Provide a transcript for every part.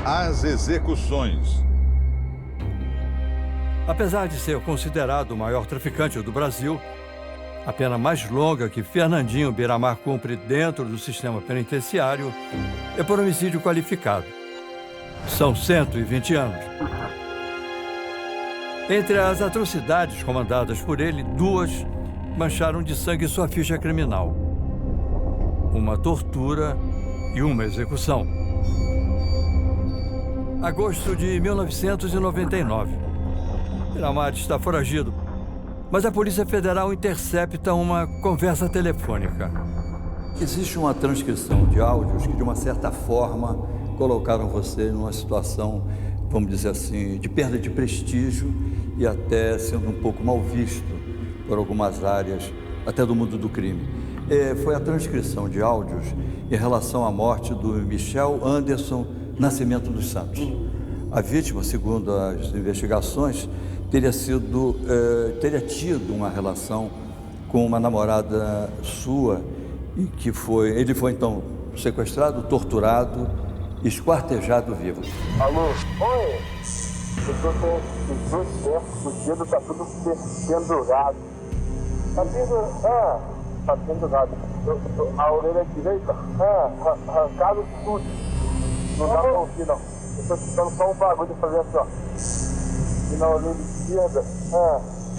As execuções. Apesar de ser considerado o maior traficante do Brasil, a pena mais longa que Fernandinho Beiramar cumpre dentro do sistema penitenciário é por homicídio qualificado. São 120 anos. Entre as atrocidades comandadas por ele, 2 mancharam de sangue sua ficha criminal: uma tortura e uma execução. Agosto de 1999. Beiramar está foragido, mas a Polícia Federal intercepta uma conversa telefônica. Existe uma transcrição de áudios que, de uma certa forma, colocaram você numa situação, vamos dizer assim, de perda de prestígio e até sendo um pouco mal visto por algumas áreas, até do mundo do crime. Foi a transcrição de áudios em relação à morte do Michel Anderson Nascimento dos Santos. A vítima, segundo as investigações, teria tido uma relação com uma namorada sua e que ele foi então sequestrado, torturado, esquartejado vivo. Alô? Oi? Eu tô com os 2 certos, o dedo tá tudo pendurado. Tá pendurado? Tá pendurado. A orelha direita? Arrancado tudo. Não dá pra ouvir, não. Eu tô escutando só um bagulho de fazer assim, ó. E na orelha esquerda,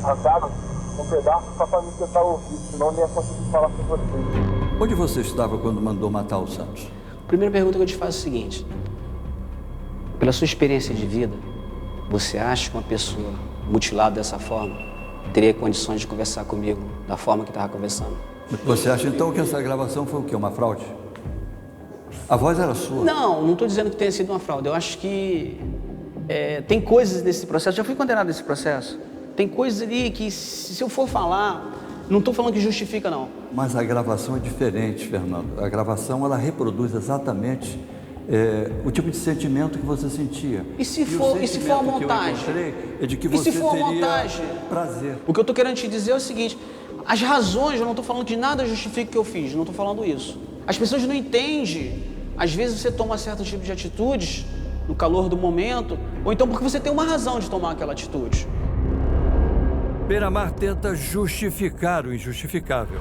arrancado um pedaço só pra mim tentar ouvir, senão eu não ia conseguir falar com vocês. Onde você estava quando mandou matar o Santos? A primeira pergunta que eu te faço é o seguinte: pela sua experiência de vida, você acha que uma pessoa mutilada dessa forma teria condições de conversar comigo da forma que estava conversando? Você acha então que essa gravação foi o quê? Uma fraude? A voz era sua? Não estou dizendo que tenha sido uma fraude. Eu acho que tem coisas nesse processo, já fui condenado nesse processo, tem coisas ali que, se eu for falar, não estou falando que justifica, não. Mas a gravação é diferente, Fernando. A gravação, ela reproduz exatamente o tipo de sentimento que você sentia. E se for a montagem? É de que você teria prazer. O que eu estou querendo te dizer é o seguinte: as razões, eu não estou falando de nada justifica o que eu fiz, não estou falando isso. As pessoas não entendem. Às vezes você toma certo tipo de atitudes no calor do momento, ou então porque você tem uma razão de tomar aquela atitude. Beiramar tenta justificar o injustificável.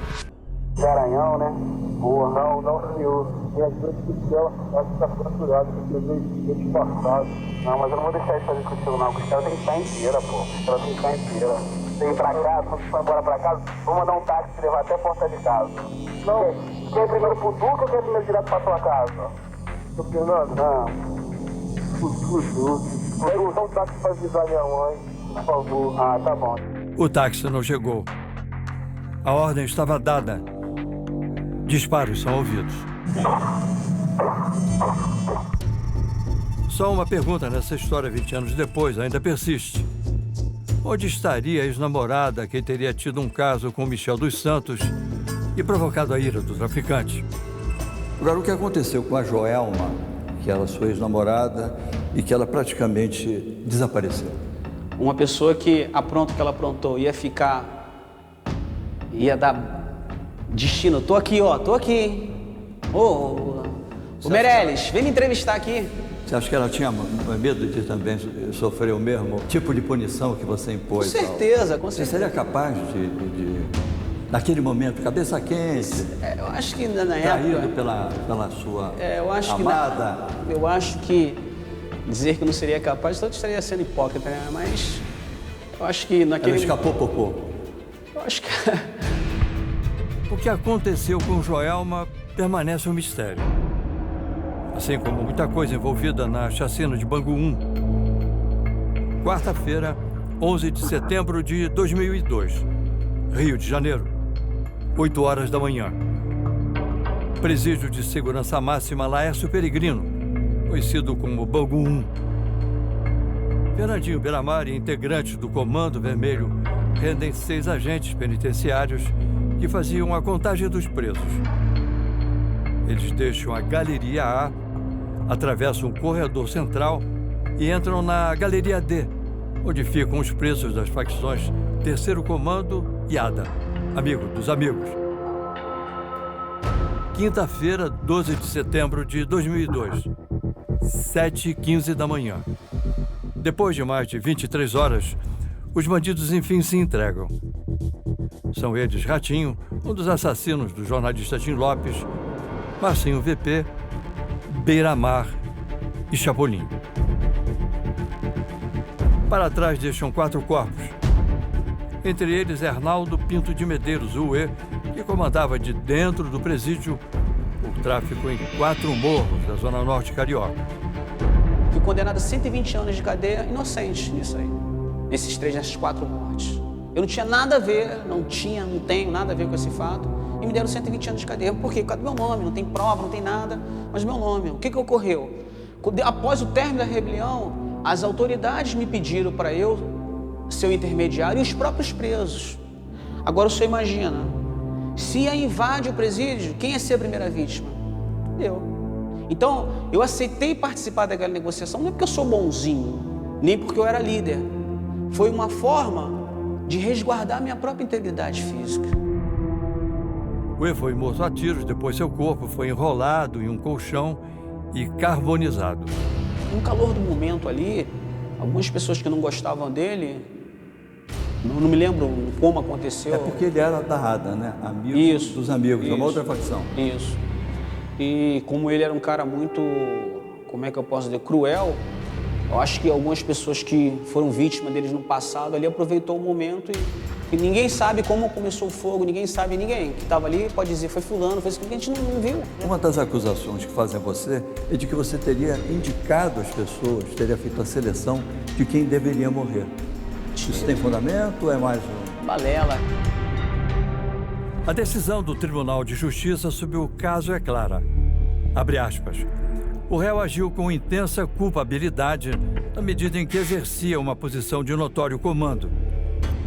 Garanhão, né? Porra, não, senhor. Minha gente do céu, acho que tá fraturado, porque eu vejo disfarçado. Não, mas eu não vou deixar ele fazer isso contigo, não. O Costela tem que estar inteira, pô. O Costela tem que estar inteira. Tem que ir pra casa, quando você for embora pra casa, vou mandar um táxi te levar até a porta de casa. Não, quer ir primeiro pro Duque ou quer ir primeiro direto pra tua casa? Tô Fernando? Não. Pro Duque. Pega um táxi pra avisar minha mãe, por favor. Ah, tá bom. O táxi não chegou. A ordem estava dada. Disparos são ouvidos. Só uma pergunta nessa história 20 anos depois ainda persiste. Onde estaria a ex-namorada que teria tido um caso com Michel dos Santos e provocado a ira do traficante? Agora, o que aconteceu com a Joelma, que era sua ex-namorada e que ela praticamente desapareceu? Uma pessoa que apronta o que ela aprontou ia dar destino. Tô aqui, hein? Ô Meirelles, vem me entrevistar aqui. Você acha que ela tinha medo de também sofrer o mesmo tipo de punição que você impôs? Com certeza. Você seria capaz de naquele momento, cabeça quente, eu acho que na traído época... pela sua eu acho amada? Eu acho que dizer que não seria capaz, então eu estaria sendo hipócrita, né? Mas eu acho que naquele... Ela escapou popô? Eu acho que... O que aconteceu com Joelma permanece um mistério. Assim como muita coisa envolvida na chacina de Bangu 1. Quarta-feira, 11 de setembro de 2002. Rio de Janeiro. 8 horas da manhã. Presídio de Segurança Máxima Laércio Peregrino, conhecido como Bangu 1. Fernandinho Beiramar e integrantes do Comando Vermelho rendem 6 agentes penitenciários que faziam a contagem dos presos. Eles deixam a Galeria A, atravessam um corredor central e entram na Galeria D, onde ficam os presos das facções Terceiro Comando e ADA, amigo dos amigos. Quinta-feira, 12 de setembro de 2002. 7h15 da manhã. Depois de mais de 23 horas, os bandidos enfim se entregam. São eles Ratinho, um dos assassinos do jornalista Tim Lopes, Marcinho VP, Beira-Mar e Chapolin. Para trás deixam 4 corpos. Entre eles, Arnaldo Pinto de Medeiros, o UE, que comandava de dentro do presídio o tráfico em 4 morros da Zona Norte Carioca. Fui condenado a 120 anos de cadeia, inocente nisso aí. Nessas 4 mortes. Eu não tinha nada a ver, não tenho nada a ver com esse fato. E me deram 120 anos de cadeia. Por quê? Por causa do meu nome, não tem prova, não tem nada, mas meu nome. O que ocorreu? Após o término da rebelião, as autoridades me pediram para eu ser o intermediário e os próprios presos. Agora o senhor imagina, se ia invade o presídio, quem ia ser a primeira vítima? Eu. Então, eu aceitei participar daquela negociação, não é porque eu sou bonzinho, nem porque eu era líder. Foi uma forma de resguardar minha própria integridade física. O E foi morto a tiros, depois seu corpo foi enrolado em um colchão e carbonizado. No calor do momento ali, algumas pessoas que não gostavam dele, não me lembro como aconteceu. É porque ele era da RADA, né? Amigo Isso, dos amigos, isso, uma outra facção. Isso. E como ele era um cara muito, como é que eu posso dizer, cruel, eu acho que algumas pessoas que foram vítimas deles no passado ali aproveitou o momento e ninguém sabe como começou o fogo, ninguém que estava ali pode dizer foi fulano, foi isso que a gente não viu. Uma das acusações que fazem a você é de que você teria indicado as pessoas, teria feito a seleção de quem deveria morrer. Isso tem fundamento ou é mais um... balela? A decisão do Tribunal de Justiça sobre o caso é clara. Abre aspas. O réu agiu com intensa culpabilidade na medida em que exercia uma posição de notório comando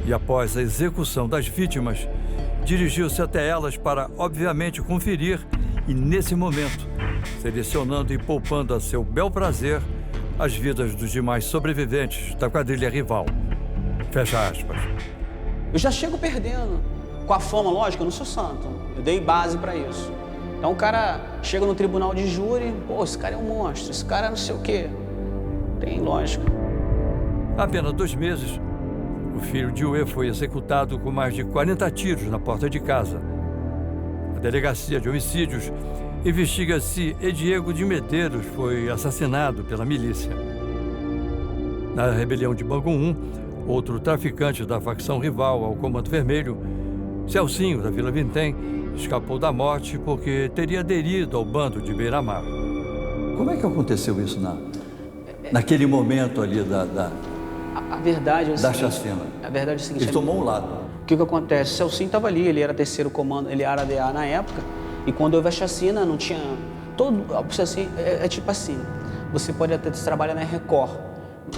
e, após a execução das vítimas, dirigiu-se até elas para, obviamente, conferir e, nesse momento, selecionando e poupando a seu bel prazer as vidas dos demais sobreviventes da quadrilha rival. Fecha aspas. Eu já chego perdendo. Com a fama, lógico, eu não sou santo. Eu dei base para isso. Então o cara chega no tribunal de júri, pô, esse cara é um monstro, esse cara é não sei o quê. Tem lógica. Há apenas 2 meses, o filho de UE foi executado com mais de 40 tiros na porta de casa. A Delegacia de Homicídios investiga se Diego de Medeiros foi assassinado pela milícia. Na rebelião de Bangu 1, outro traficante da facção rival ao Comando Vermelho, Celcinho, da Vila Vintém, escapou da morte porque teria aderido ao bando de Beira-Mar. Como é que aconteceu isso naquele momento ali A verdade é o da seguinte, chacina? A verdade é o seguinte. Ele tomou um lado. O que acontece? O Celcinho estava ali, ele era 3º comando, ele era ADA na época, e quando houve a chacina, não tinha... Assim, é tipo assim, você pode até trabalhar na Record,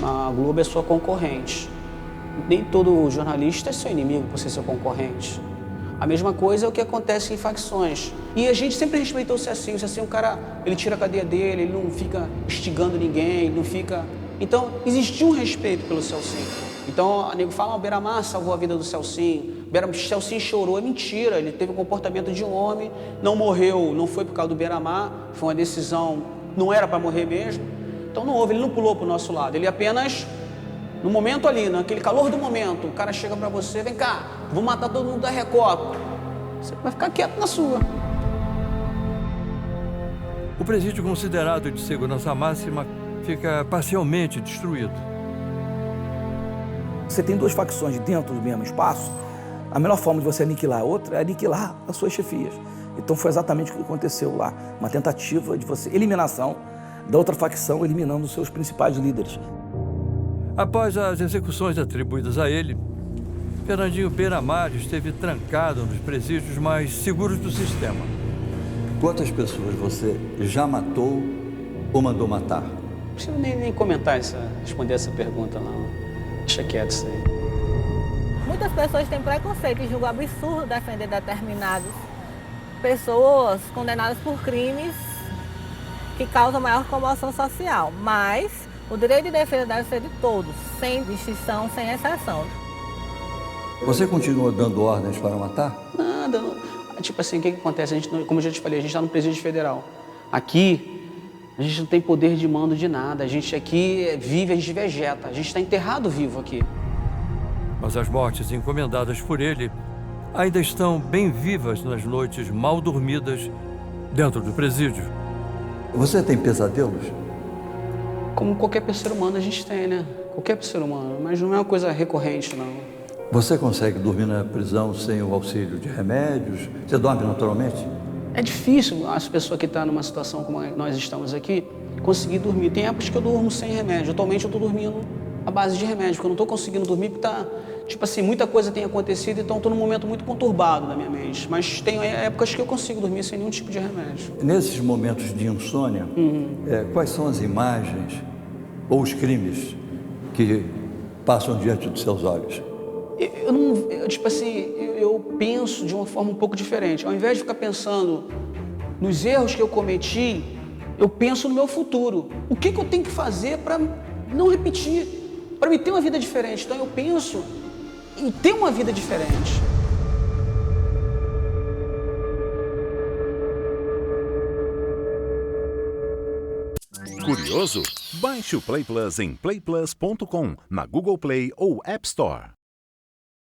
a Globo é sua concorrente. Nem todo jornalista é seu inimigo por ser seu concorrente. A mesma coisa é o que acontece em facções. E a gente sempre respeitou o Celcinho. O Celcinho, o cara, ele tira a cadeia dele, ele não fica instigando ninguém, ele não fica... Então, existiu um respeito pelo Celcinho. Então, o nego fala, o Beira-Mar salvou a vida do Celcinho. O Celcinho chorou, é mentira. Ele teve o comportamento de um homem, não morreu, não foi por causa do Beira-Mar, foi uma decisão, não era para morrer mesmo. Então, não houve, ele não pulou para o nosso lado, ele apenas... No momento ali, naquele calor do momento, o cara chega pra você, vem cá, vou matar todo mundo da Record. Você vai ficar quieto na sua. O presídio considerado de segurança máxima fica parcialmente destruído. Você tem 2 facções dentro do mesmo espaço, a melhor forma de você aniquilar a outra é aniquilar as suas chefias. Então foi exatamente o que aconteceu lá, uma tentativa de você, eliminação da outra facção, eliminando os seus principais líderes. Após as execuções atribuídas a ele, Fernandinho Beira-Mar esteve trancado nos presídios mais seguros do sistema. Quantas pessoas você já matou ou mandou matar? Não preciso nem comentar responder essa pergunta, não. Deixa quieto isso aí. Muitas pessoas têm preconceito e julgam absurdo defender determinadas pessoas condenadas por crimes que causam maior comoção social, mas o direito de defesa deve ser de todos, sem distinção, sem exceção. Você continua dando ordens para matar? Nada. Não. Tipo assim, o que acontece? Como eu já te falei, a gente está no presídio federal. Aqui, A gente não tem poder de mando de nada. A gente aqui vive, a gente vegeta. A gente está enterrado vivo aqui. Mas as mortes encomendadas por ele ainda estão bem vivas nas noites mal dormidas dentro do presídio. Você tem pesadelos? Como qualquer ser humano a gente tem, né? Qualquer ser humano, mas não é uma coisa recorrente, não. Você consegue dormir na prisão sem o auxílio de remédios? Você dorme naturalmente? É difícil as pessoas que estão numa situação como nós estamos aqui conseguir dormir. Tem épocas que eu durmo sem remédio. Atualmente eu estou dormindo à base de remédio, porque eu não estou conseguindo dormir porque tá, tipo assim, muita coisa tem acontecido, então estou num momento muito conturbado da minha mente. Mas tem épocas que eu consigo dormir sem nenhum tipo de remédio. Nesses momentos de insônia, quais são as imagens ou os crimes que passam diante dos seus olhos? Eu penso de uma forma um pouco diferente. Ao invés de ficar pensando nos erros que eu cometi, eu penso no meu futuro. O que eu tenho que fazer para não repetir, para me ter uma vida diferente? Então eu penso em ter uma vida diferente. Curioso? Baixe o Play Plus em playplus.com, na Google Play ou App Store.